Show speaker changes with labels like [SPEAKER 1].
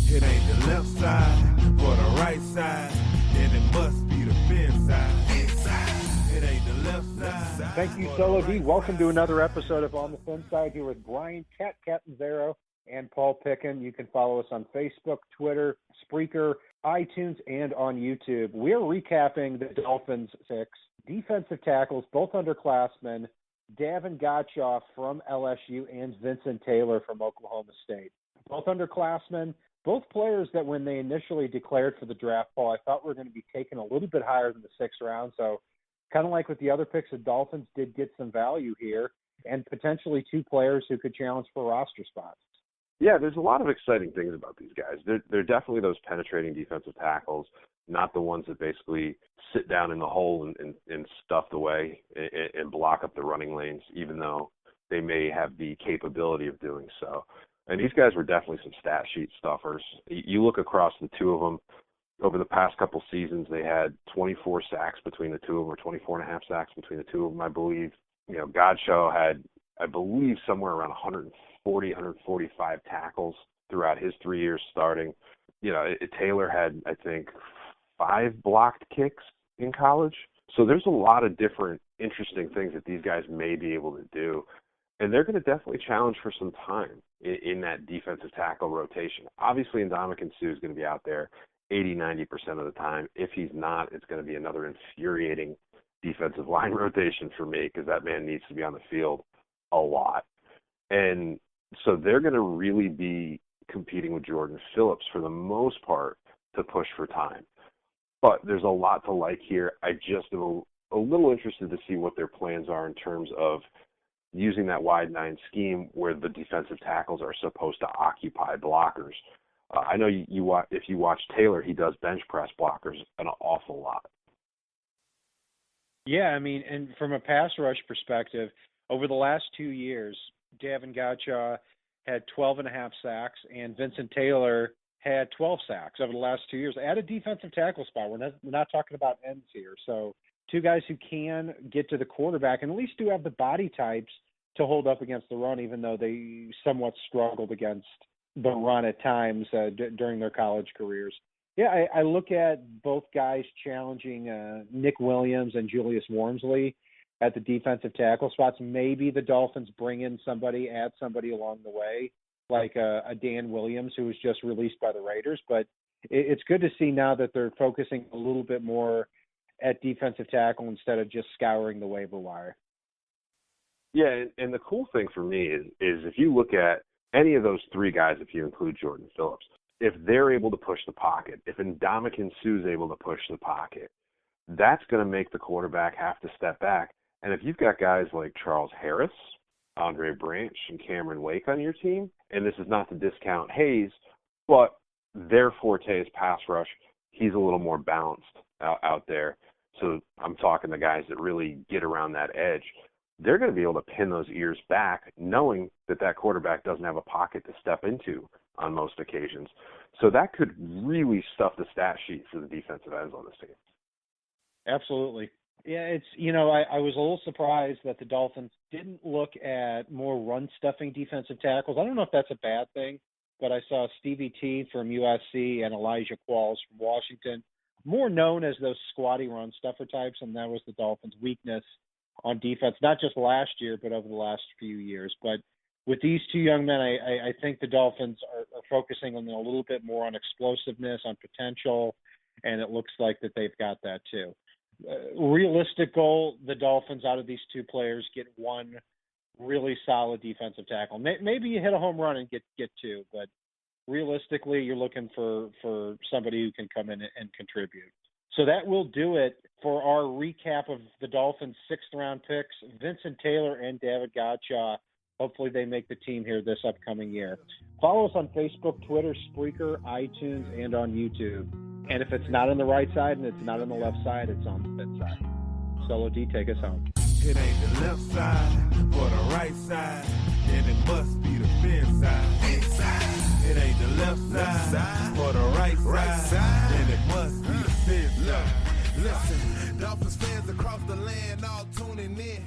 [SPEAKER 1] It ain't the left side or the right side, then it must be the fin side. It ain't the left side.
[SPEAKER 2] Thank you, Solo D. Welcome to another episode of On the Fin Side here with Brian Cat Catanzaro and Paul Pickin. You can follow us on Facebook, Twitter, Spreaker, iTunes, and on YouTube. We're recapping the Dolphins' 6 defensive tackles, both underclassmen, Davon Godchaux from LSU and Vincent Taylor from Oklahoma State. Both underclassmen, both players that when they initially declared for the draft, Paul, I thought were going to be taken a little bit higher than the 6th round. So kind of like with the other picks, the Dolphins did get some value here and potentially 2 players who could challenge for roster spots.
[SPEAKER 3] Yeah, there's a lot of exciting things about these guys. They're definitely those penetrating defensive tackles, not the ones that basically sit down in the hole and stuff away and block up the running lanes, even though they may have the capability of doing so. And these guys were definitely some stat sheet stuffers. You look across the 2 of them, over the past couple seasons, they had 24 sacks between the 2 of them, or 24 and a half sacks between the 2 of them, I believe. You know, Godchaux had, I believe, somewhere around 140, 145 tackles throughout his 3 years starting. You know, Taylor had, I think, 5 blocked kicks in college. So there's a lot of different interesting things that these guys may be able to do. And they're going to definitely challenge for some time in that defensive tackle rotation. Obviously, Ndamukong Suh is going to be out there 80-90% of the time. If he's not, it's going to be another infuriating defensive line rotation for me because that man needs to be on the field a lot. And so they're going to really be competing with Jordan Phillips for the most part to push for time. But there's a lot to like here. I just am a little interested to see what their plans are in terms of using that wide 9 scheme where the defensive tackles are supposed to occupy blockers. I know if you watch Taylor, he does bench press blockers an awful lot.
[SPEAKER 2] Yeah, I mean, and from a pass rush perspective, over the last 2 years, Davon Godchaux had 12.5 sacks, and Vincent Taylor had 12 sacks over the last 2 years at a defensive tackle spot. We're not talking about ends here. So 2 guys who can get to the quarterback and at least do have the body types to hold up against the run, even though they somewhat struggled against the run at times during their college careers. Yeah, I look at both guys challenging Nick Williams and Julius Wormsley at the defensive tackle spots. Maybe the Dolphins bring in somebody, add somebody along the way, like a Dan Williams, who was just released by the Raiders. But it's good to see now that they're focusing a little bit more at defensive tackle instead of just scouring the waiver wire.
[SPEAKER 3] Yeah, and the cool thing for me is if you look at any of those 3 guys, if you include Jordan Phillips, if they're able to push the pocket, if Ndamukong Suh is able to push the pocket, that's going to make the quarterback have to step back. And if you've got guys like Charles Harris, Andre Branch, and Cameron Wake on your team, and this is not to discount Hayes, but their forte is pass rush, he's a little more balanced out there. So I'm talking the guys that really get around that edge. They're going to be able to pin those ears back knowing that quarterback doesn't have a pocket to step into on most occasions. So that could really stuff the stat sheet for the defensive ends on this team.
[SPEAKER 2] Absolutely. Yeah, it's, I was a little surprised that the Dolphins didn't look at more run-stuffing defensive tackles. I don't know if that's a bad thing, but I saw Stevie T from USC and Elijah Qualls from Washington, more known as those squatty run-stuffer types, and that was the Dolphins' weakness on defense, not just last year, but over the last few years. But with these 2 young men, I think the Dolphins are focusing on a little bit more on explosiveness, on potential, and it looks like that they've got that too. Realistic goal, the Dolphins out of these 2 players get 1 really solid defensive tackle. Maybe you hit a home run and get 2, but realistically, you're looking for somebody who can come in and contribute. So that will do it for our recap of the Dolphins' 6th-round picks, Vincent Taylor and Davon Godchaux. Hopefully they make the team here this upcoming year. Follow us on Facebook, Twitter, Spreaker, iTunes, and on YouTube. And if it's not on the right side and it's not on the left side, it's on the fin side. Solo D, take us home.
[SPEAKER 1] It ain't the left side or the right side, then it must be the fin side. It ain't the left side or the right side, then it must be the fin side.
[SPEAKER 4] Listen, Dolphins fans across the land all tuning in.